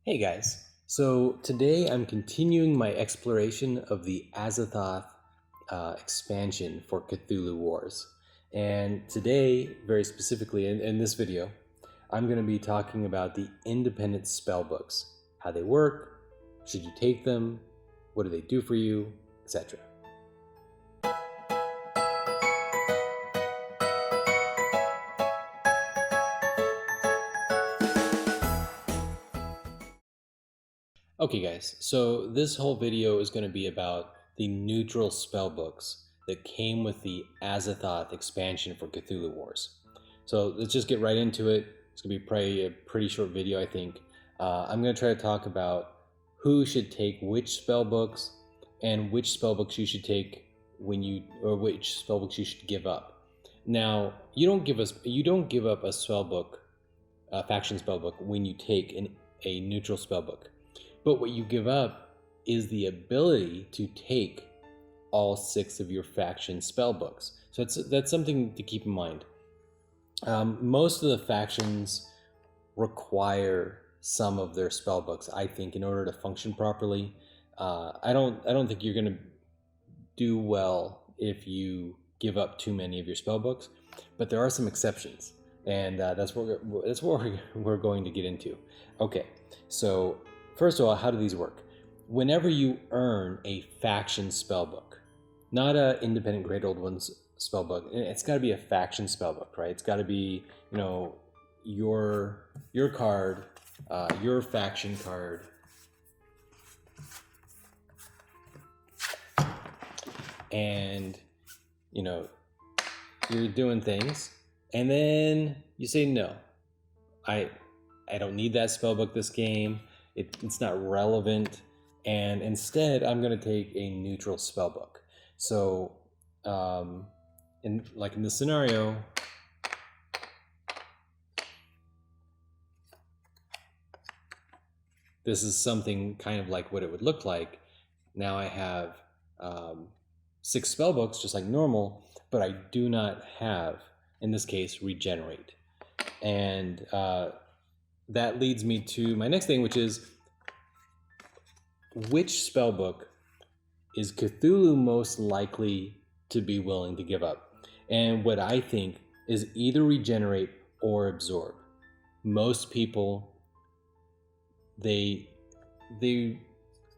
Hey guys, so today I'm continuing my exploration of the Azathoth expansion for Cthulhu Wars. And today, very specifically in this video, I'm going to be talking about the independent spellbooks, how they work, should you take them, what do they do for you, etc. Okay guys, so this whole video is going to be about the neutral spellbooks that came with the Azathoth expansion for Cthulhu Wars. So let's just get right into it. It's going to be probably a pretty short video, I think. I'm going to try to talk about who should take which spellbooks and which spellbooks you should take when you, or which spellbooks you should give up. Now, you don't give up a spellbook, a faction spellbook, when you take a neutral spellbook. But what you give up is the ability to take all 6 of your faction spellbooks. So that's something to keep in mind. Most of the factions require some of their spellbooks, I think, in order to function properly. I don't think you're going to do well if you give up too many of your spellbooks, but there are some exceptions, and that's what we're going to get into. Okay, so first of all, how do these work? Whenever you earn a faction spellbook, not a independent Great Old Ones spellbook, it's got to be a faction spellbook, right? It's got to be, you know, your card, your faction card, and you know you're doing things, and then you say no, I don't need that spellbook this game. It's not relevant, and instead I'm going to take a neutral spellbook. So in this scenario, this is something kind of like what it would look like. Now I have 6 spellbooks just like normal, but I do not have, in this case, regenerate. And that leads me to my next thing, which is, which spellbook is Cthulhu most likely to be willing to give up? And what I think is either regenerate or absorb. Most people, they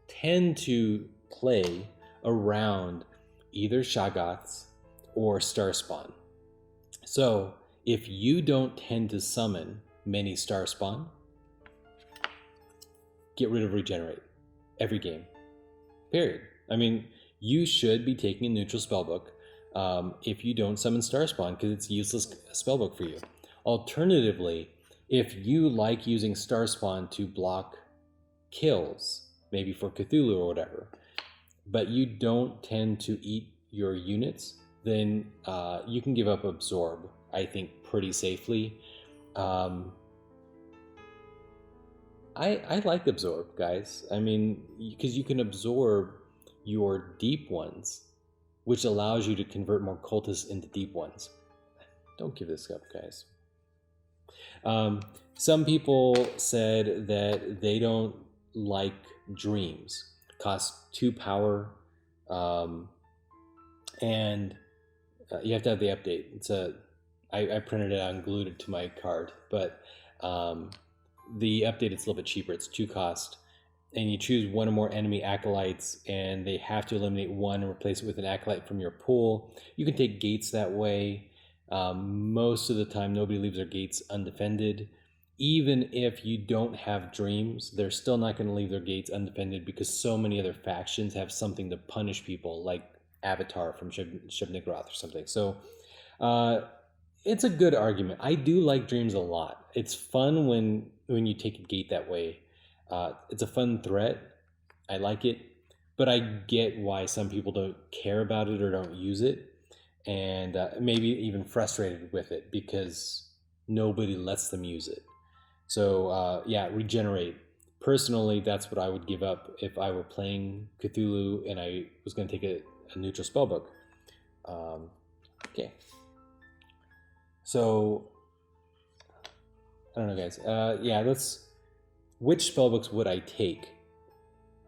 tend to play around either Shoggoths or Starspawn. So if you don't tend to summon many Starspawn, get rid of regenerate every game, period. I mean, you should be taking a neutral spellbook if you don't summon Starspawn, because it's a useless spellbook for you. Alternatively, if you like using Starspawn to block kills, maybe for Cthulhu or whatever, but you don't tend to eat your units, then you can give up absorb, I think, pretty safely. I like absorb, guys. I mean, because you can absorb your deep ones, which allows you to convert more cultists into deep ones. Don't give this up, guys. Some people said that they don't like dreams. Cost 2 power, and you have to have the update. It's I printed it out and glued it to my card, but the update, it's a little bit cheaper. It's 2 cost, and you choose 1 or more enemy acolytes, and they have to eliminate 1 and replace it with an acolyte from your pool. You can take gates that way. Most of the time, nobody leaves their gates undefended. Even if you don't have dreams, they're still not going to leave their gates undefended, because so many other factions have something to punish people, like Avatar from Shub-Niggurath or something. So it's a good argument. I do like dreams a lot. It's fun when you take a gate that way. It's a fun threat. I like it, but I get why some people don't care about it or don't use it, and maybe even frustrated with it because nobody lets them use it. So yeah, regenerate. Personally, that's what I would give up if I were playing Cthulhu and I was going to take a neutral spellbook. Okay. So I don't know, guys. Yeah, let's which spellbooks would I take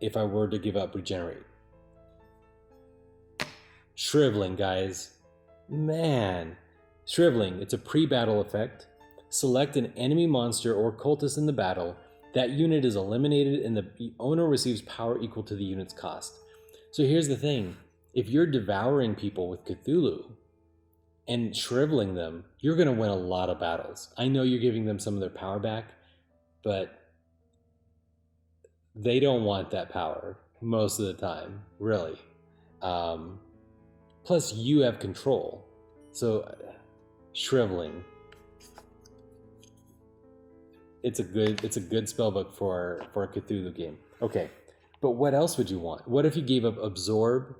if I were to give up regenerate? Shriveling, guys. Man. Shriveling, it's a pre-battle effect. Select an enemy monster or cultist in the battle. That unit is eliminated and the owner receives power equal to the unit's cost. So here's the thing. If you're devouring people with Cthulhu and shriveling them, you're going to win a lot of battles. I know you're giving them some of their power back, but they don't want that power most of the time, really. Plus, you have control. So, shriveling. It's a good spellbook for a Cthulhu game. Okay, but what else would you want? What if you gave up absorb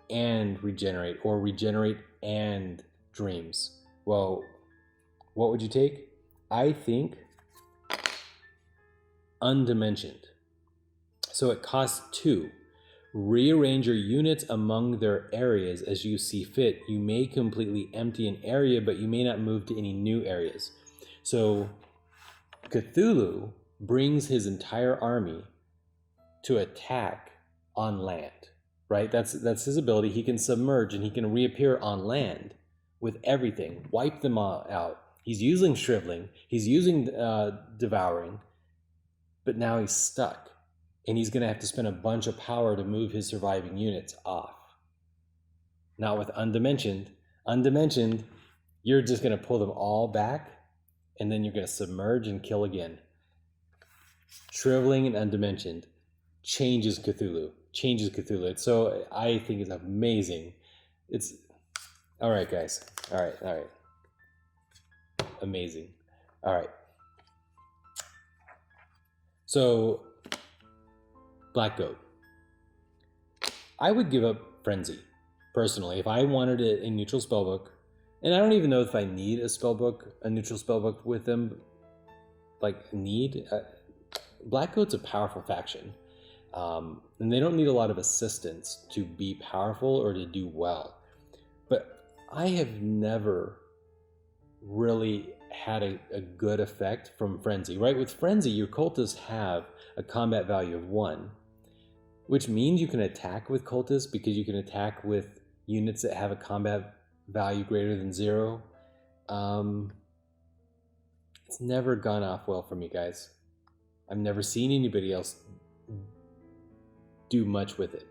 and regenerate, or regenerate and dreams? Well, what would you take? I think undimensioned. So it costs 2. Rearrange your units among their areas as you see fit. You may completely empty an area, but you may not move to any new areas. So Cthulhu brings his entire army to attack on land, right? That's his ability. He can submerge and he can reappear on land with everything, wipe them all out. He's using shriveling, he's using devouring, but now he's stuck. And he's going to have to spend a bunch of power to move his surviving units off. Not with undimensioned. Undimensioned, you're just going to pull them all back, and then you're going to submerge and kill again. Shriveling and undimensioned changes Cthulhu. So I think it's amazing. It's all right, guys. All right. Amazing. All right. So Black Goat. I would give up Frenzy, personally, if I wanted a neutral spellbook. And I don't even know if I need a neutral spellbook with them. Black Goat's a powerful faction. And they don't need a lot of assistance to be powerful or to do well. But I have never really had a good effect from Frenzy, right? With Frenzy, your cultists have a combat value of 1. Which means you can attack with cultists because you can attack with units that have a combat value greater than 0. It's never gone off well for me, guys. I've never seen anybody else do much with it.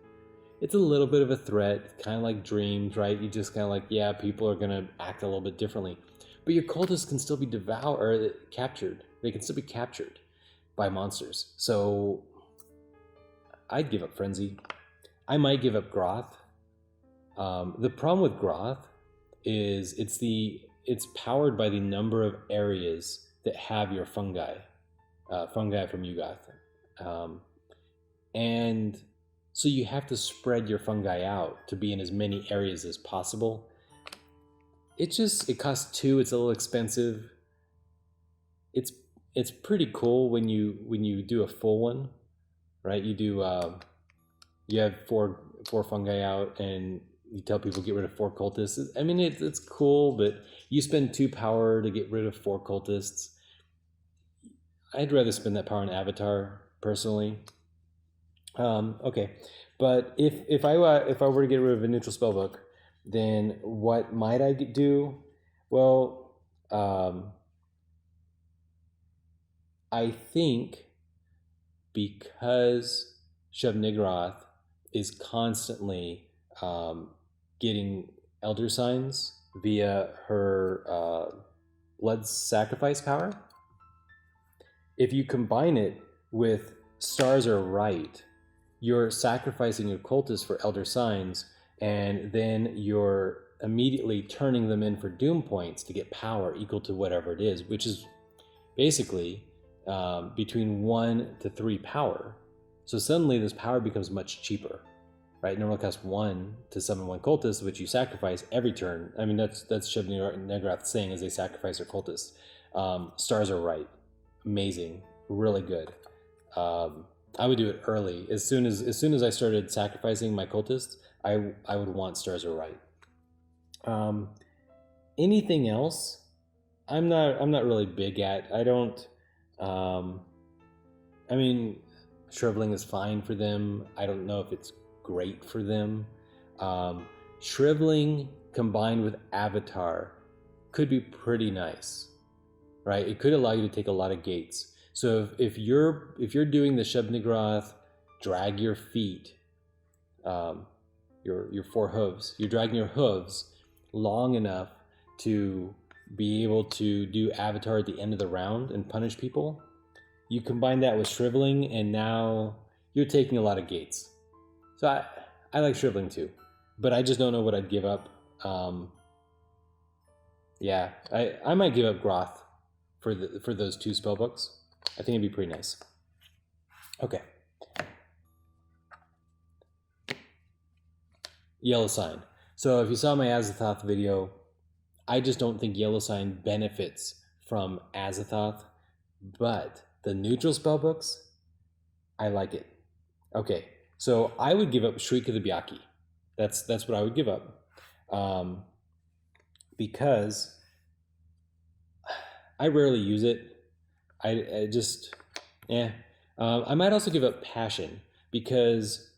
It's a little bit of a threat, kind of like dreams, right? You just kind of like, yeah, people are going to act a little bit differently. But your cultists can still be devoured or captured. They can still be captured by monsters. So I'd give up Frenzy. I might give up Groth. The problem with Groth is it's powered by the number of areas that have your fungi from Yugoth. And so you have to spread your fungi out to be in as many areas as possible. It costs 2. It's a little expensive. It's pretty cool when you do a full one. Right, you have four fungi out, and you tell people get rid of 4 cultists. I mean, it's cool, but you spend 2 power to get rid of 4 cultists. I'd rather spend that power on Avatar, personally. Okay, but if I were to get rid of a neutral spellbook, then what might I do? Well, I think, because Shub-Niggurath is constantly getting Elder Signs via her Blood Sacrifice power, if you combine it with Stars Are Right, you're sacrificing your cultists for Elder Signs, and then you're immediately turning them in for Doom points to get power equal to whatever it is, which is basically between 1 to 3 power. So suddenly this power becomes much cheaper, right? It normally costs 1 to summon 1 cultist, which you sacrifice every turn. I mean, that's Shub-Niggurath saying as they sacrifice their cultists. Stars Are Right. Amazing. Really good. I would do it early. As soon as I started sacrificing my cultists, I would want Stars Are Right. Anything else? I'm not really big at. I don't. I mean, shriveling is fine for them. I don't know if it's great for them. Shriveling combined with Avatar could be pretty nice, right? It could allow you to take a lot of gates. So if you're doing the Shub-Niggurath, drag your feet, your four hooves. You're dragging your hooves long enough to be able to do Avatar at the end of the round and punish people. You combine that with shriveling, and now you're taking a lot of gates. So I like shriveling too, but I just don't know what I'd give up. Yeah, I might give up Groth for those two spell books. I think it'd be pretty nice. Okay. Yellow Sign. So if you saw my Azathoth video, I just don't think Yellow Sign benefits from Azathoth, but the neutral spellbooks, I like it. Okay, so I would give up Shriek of the Byaki. That's what I would give up, because I rarely use it. I just, I might also give up Passion, because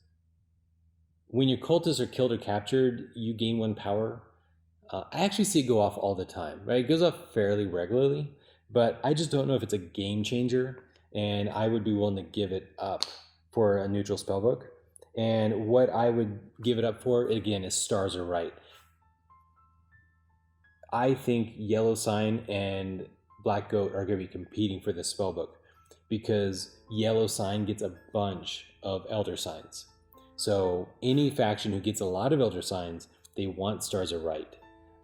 when your cultists are killed or captured, you gain 1 power. I actually see it go off all the time, right? It goes off fairly regularly, but I just don't know if it's a game changer, and I would be willing to give it up for a neutral spellbook. And what I would give it up for, again, is Stars Are Right. I think Yellow Sign and Black Goat are going to be competing for this spellbook, because Yellow Sign gets a bunch of Elder Signs. So any faction who gets a lot of Elder Signs, they want Stars Are Right.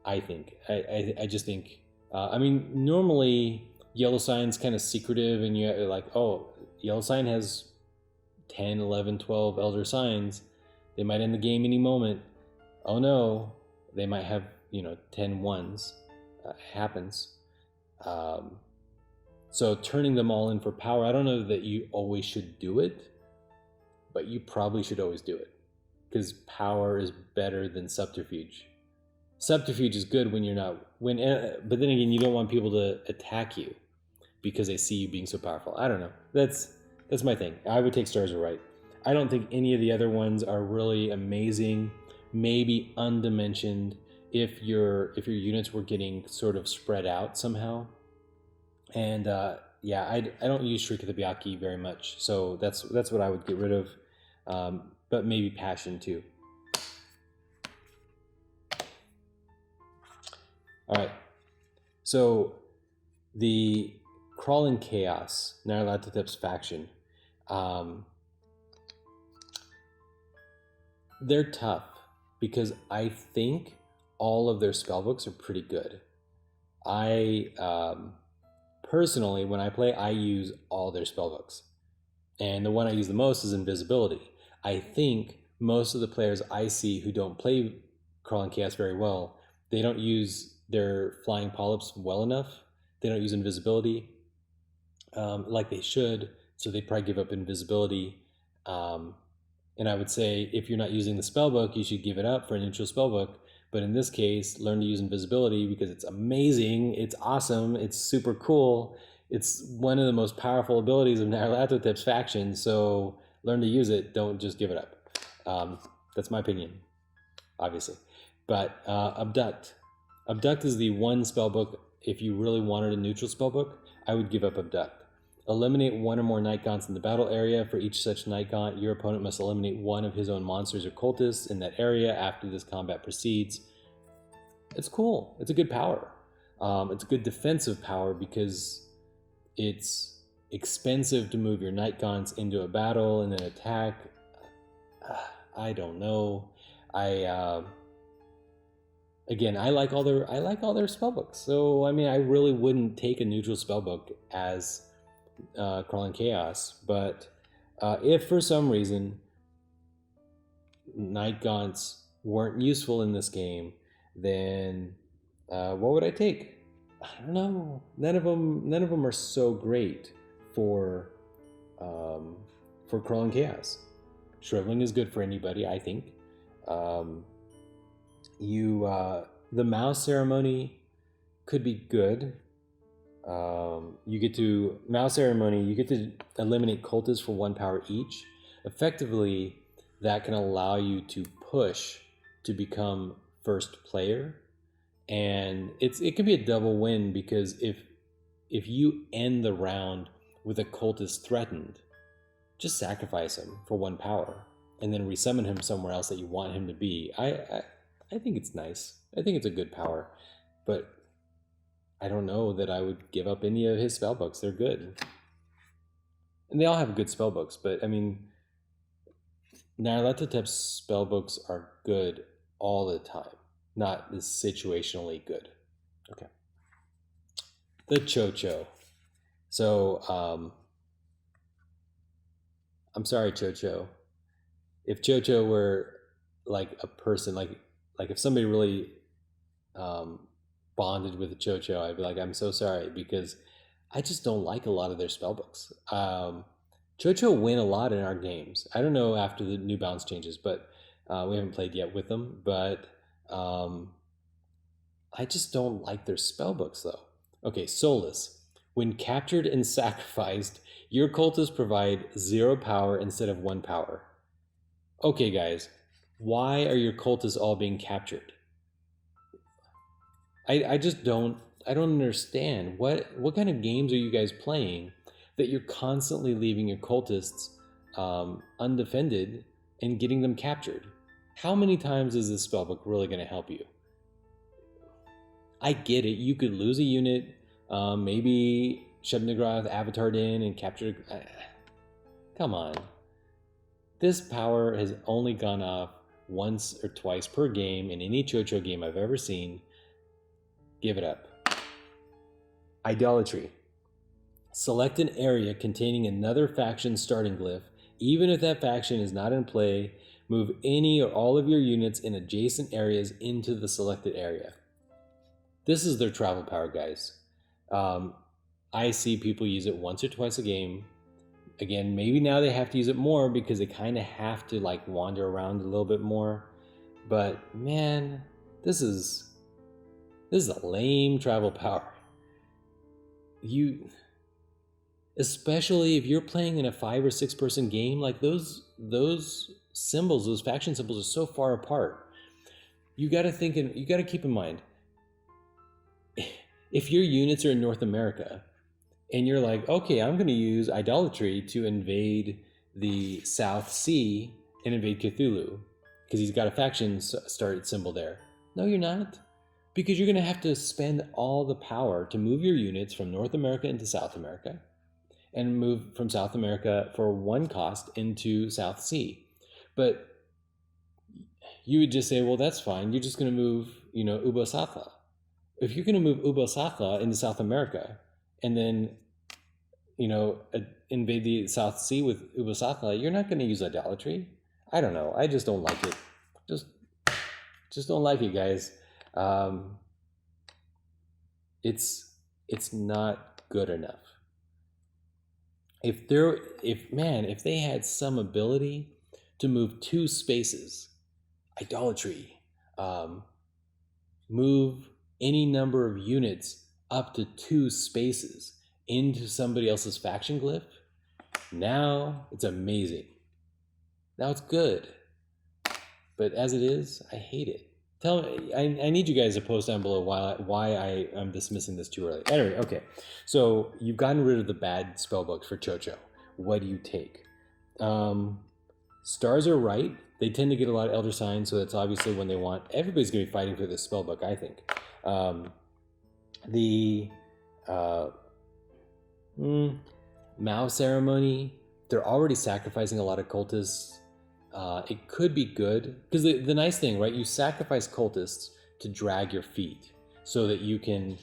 I think. I just think. I mean, normally Yellow Sign's kind of secretive, and you're like, oh, Yellow Sign has 10, 11, 12 Elder Signs. They might end the game any moment. Oh no, they might have 10 ones. Happens. So turning them all in for power, I don't know that you always should do it, but you probably should always do it, because power is better than subterfuge. Subterfuge is good when you're not, but then again, you don't want people to attack you because they see you being so powerful. I don't know. That's my thing. I would take Stars Are Right. I don't think any of the other ones are really amazing. Maybe undimensioned if your units were getting sort of spread out somehow. And I don't use Shriek of the Byaki very much, so that's what I would get rid of. But maybe Passion too. All right, so the Crawling Chaos, Nyarlathotep's faction, they're tough because I think all of their spellbooks are pretty good. I personally, when I play, I use all their spellbooks, and the one I use the most is Invisibility. I think most of the players I see who don't play Crawling Chaos very well, they don't use their Flying Polyps well enough. They don't use Invisibility like they should, so they probably give up Invisibility. And I would say if you're not using the spellbook, you should give it up for a neutral spellbook. But in this case, learn to use Invisibility, because it's amazing, it's awesome, it's super cool. It's one of the most powerful abilities of Nyarlathotep's faction, so learn to use it, don't just give it up. That's my opinion, obviously. But Abduct. Abduct is the one spellbook, if you really wanted a neutral spellbook, I would give up Abduct. Eliminate 1 or more Night Gaunts in the battle area. For each such Night Gaunt, your opponent must eliminate 1 of his own monsters or cultists in that area after this combat proceeds. It's cool. It's a good power. It's a good defensive power because it's expensive to move your Night Gaunts into a battle and then attack. I don't know. Again, I like all their spellbooks. So I mean, I really wouldn't take a neutral spellbook as Crawling Chaos, but if for some reason Night Gaunts weren't useful in this game, then what would I take? I don't know. None of them are so great for Crawling Chaos. Shriveling is good for anybody, I think. The Mouse Ceremony could be good. You get to Mouse Ceremony. You get to eliminate cultists for 1 power each. Effectively, that can allow you to push to become first player, and it can be a double win, because if you end the round with a cultist threatened, just sacrifice him for 1 power and then resummon him somewhere else that you want him to be. I think it's nice. I think it's a good power, but I don't know that I would give up any of his spellbooks. They're good, and they all have good spellbooks. But I mean, Nyarlathotep's spellbooks are good all the time, not this situationally good. Okay. The Chocho. So, I'm sorry, Chocho. If Chocho were like a person, like if somebody really bonded with a Chocho, I'd be like, I'm so sorry, because I just don't like a lot of their spellbooks. Chocho win a lot in our games. I don't know after the new balance changes, but we haven't played yet with them. But I just don't like their spellbooks, though. Okay, Solus. When captured and sacrificed, your cultists provide 0 power instead of 1 power. Okay, guys, why are your cultists all being captured? I just don't understand. What kind of games are you guys playing that you're constantly leaving your cultists undefended and getting them captured? How many times is this spellbook really going to help you? I get it. You could lose a unit, maybe Shub-Niggurath avatared in and captured. Come on. This power has only gone off once or twice per game in any Chocho game I've ever seen. Give it up. Idolatry. Select an area containing another faction's starting glyph. Even if that faction is not in play, move any or all of your units in adjacent areas into the selected area. This is their travel power, guys. I see people use it once or twice a game. Again, maybe now they have to use it more because they kind of have to like wander around a little bit more. But man, this is a lame travel power. Especially if you're playing in a 5 or 6 person game, like those symbols, those faction symbols are so far apart. You got to keep in mind, if your units are in North America and you're like, okay, I'm going to use idolatry to invade the South Sea and invade Cthulhu because he's got a faction started symbol there. No, you're not. Because you're going to have to spend all the power to move your units from North America into South America and move from South America for 1 cost into South Sea. But you would just say, well, that's fine. You're just going to move, Ubosatha. If you're going to move Ubosatha into South America and then, invade the South Sea with Ubosatha, you're not going to use idolatry. I don't know. I just don't like it. Just don't like it, guys. It's not good enough. If they had some ability to move 2 spaces, idolatry, move any number of units up to 2 spaces into somebody else's faction glyph, now it's amazing. Now it's good. But as it is, I hate it. Tell me, I need you guys to post down below why I am dismissing this too early. Anyway, okay. So you've gotten rid of the bad spellbooks for Chocho. What do you take? Stars are right. They tend to get a lot of Elder Signs, so that's obviously when they want. Everybody's going to be fighting for this spellbook, I think. Mao Ceremony, they're already sacrificing a lot of cultists. It could be good because the nice thing, right? You sacrifice cultists to drag your feet so that you can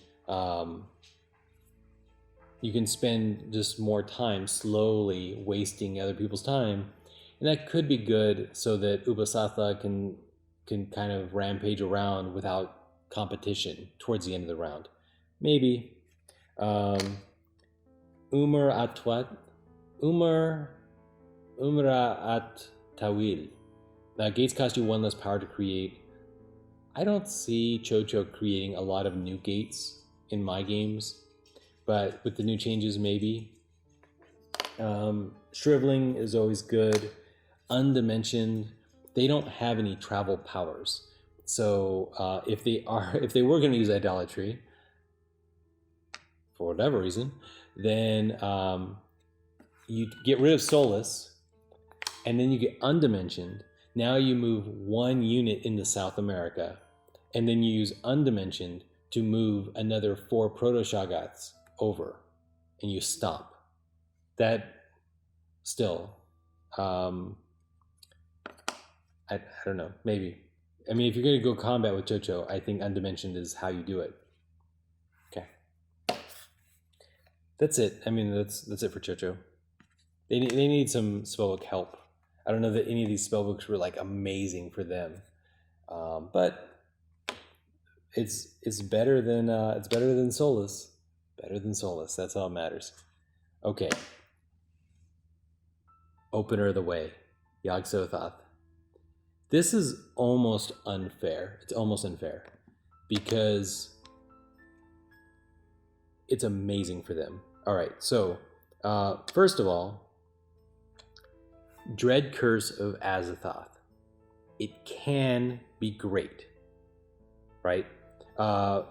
spend just more time slowly wasting other people's time, and that could be good so that Ubosatha can kind of rampage around without competition towards the end of the round. Maybe Umra at Tawil. Now, gates cost you 1 less power to create. I don't see Chocho creating a lot of new gates in my games. but with the new changes, maybe. Shriveling is always good. Undimensioned, they don't have any travel powers. So if they were going to use idolatry for whatever reason, then you get rid of Solus, and then you get undimensioned. Now you move 1 unit into South America, and then you use undimensioned to move another 4 proto-shoggoths over, and you stomp. That still, I don't know, maybe. I mean, if you're going to go combat with Chocho, I think undimensioned is how you do it. Okay. That's it. I mean, that's it for Chocho. They need some spellbook help. I don't know that any of these spellbooks were like amazing for them, but it's better than Solus. Better than Solus. That's all that matters. Okay. Opener of the Way, Yog-Sothoth. This is almost unfair. It's almost unfair because it's amazing for them. All right, so first of all, Dread Curse of Azathoth. It can be great, right?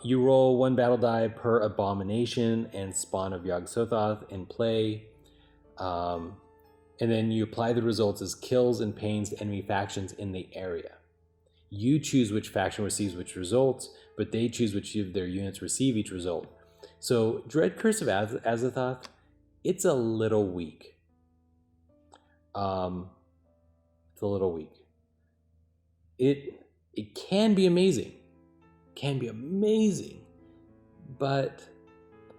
You roll 1 battle die per abomination and spawn of Yog-Sothoth in play. And then you apply the results as kills and pains to enemy factions in the area. You choose which faction receives which results, but they choose which of their units receive each result. So Dread Curse of Azathoth, it's a little weak. It's a little weak. It can be amazing. Can be amazing. But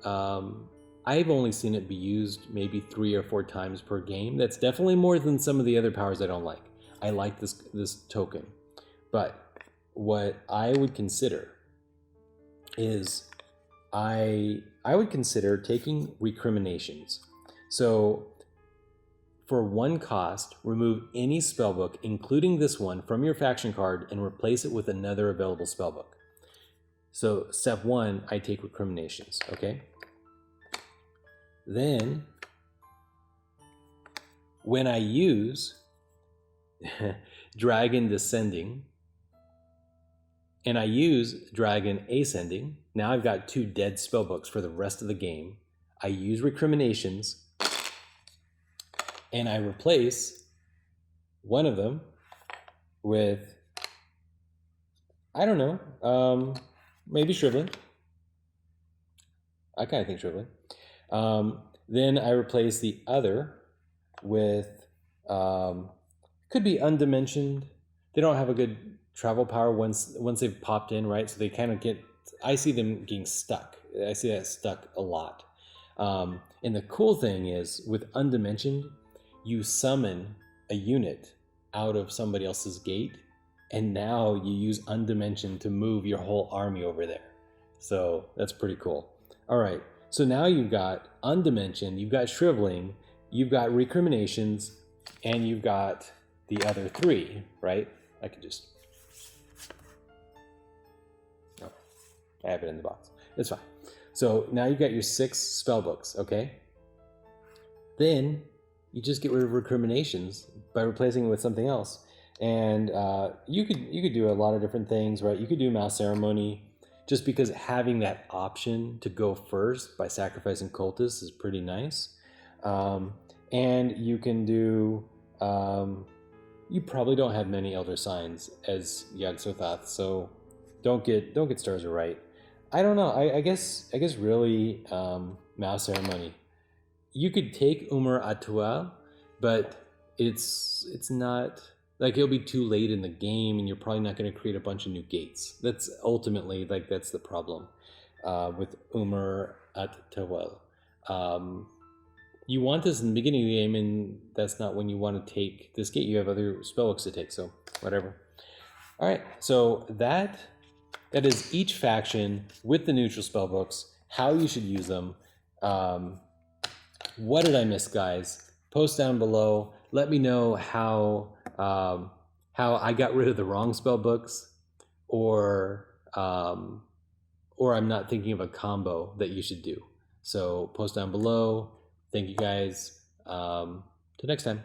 I've only seen it be used maybe 3 or 4 times per game. That's definitely more than some of the other powers I don't like. I like this token. But what I would consider is I would consider taking recriminations. So for 1 cost, remove any spellbook, including this one, from your faction card and replace it with another available spellbook. So step 1, I take recriminations, okay? Then, when I use Dragon Descending, and I use Dragon Ascending, now I've got 2 dead spellbooks for the rest of the game. I use recriminations, and I replace one of them with, I don't know, maybe Shriveling. I kind of think Shriveling. Then I replace the other with, could be Undimensioned. They don't have a good travel power once they've popped in, right? So they kind of get, I see them getting stuck. I see that stuck a lot. And the cool thing is with Undimensioned, you summon a unit out of somebody else's gate, and now you use Undimensioned to move your whole army over there. So that's pretty cool. All right. So now you've got Undimensioned, you've got Shriveling, you've got Recriminations, and you've got the other 3, right? I could just... Oh, I have it in the box. It's fine. So now you've got your 6 spellbooks, okay? Then you just get rid of Recriminations by replacing it with something else. And you could do a lot of different things, right? You could do Mouse Ceremony, just because having that option to go first by sacrificing cultists is pretty nice. And you can do, you probably don't have many Elder Signs as Yog-Sothoth, so don't get Stars Are Right. I don't know, I guess really Mouse Ceremony. You could take Umar Atuel, but it's not, like, it'll be too late in the game, and you're probably not going to create a bunch of new gates. That's ultimately, like, that's the problem with Umar at Tawel. You want this in the beginning of the game, and that's not when you want to take this gate. You have other spellbooks to take, so whatever. All right, so that is each faction with the neutral spellbooks, how you should use them. What did I miss, guys? Post down below. Let me know how I got rid of the wrong spell books, or I'm not thinking of a combo that you should do. So post down below. Thank you guys. Till next time.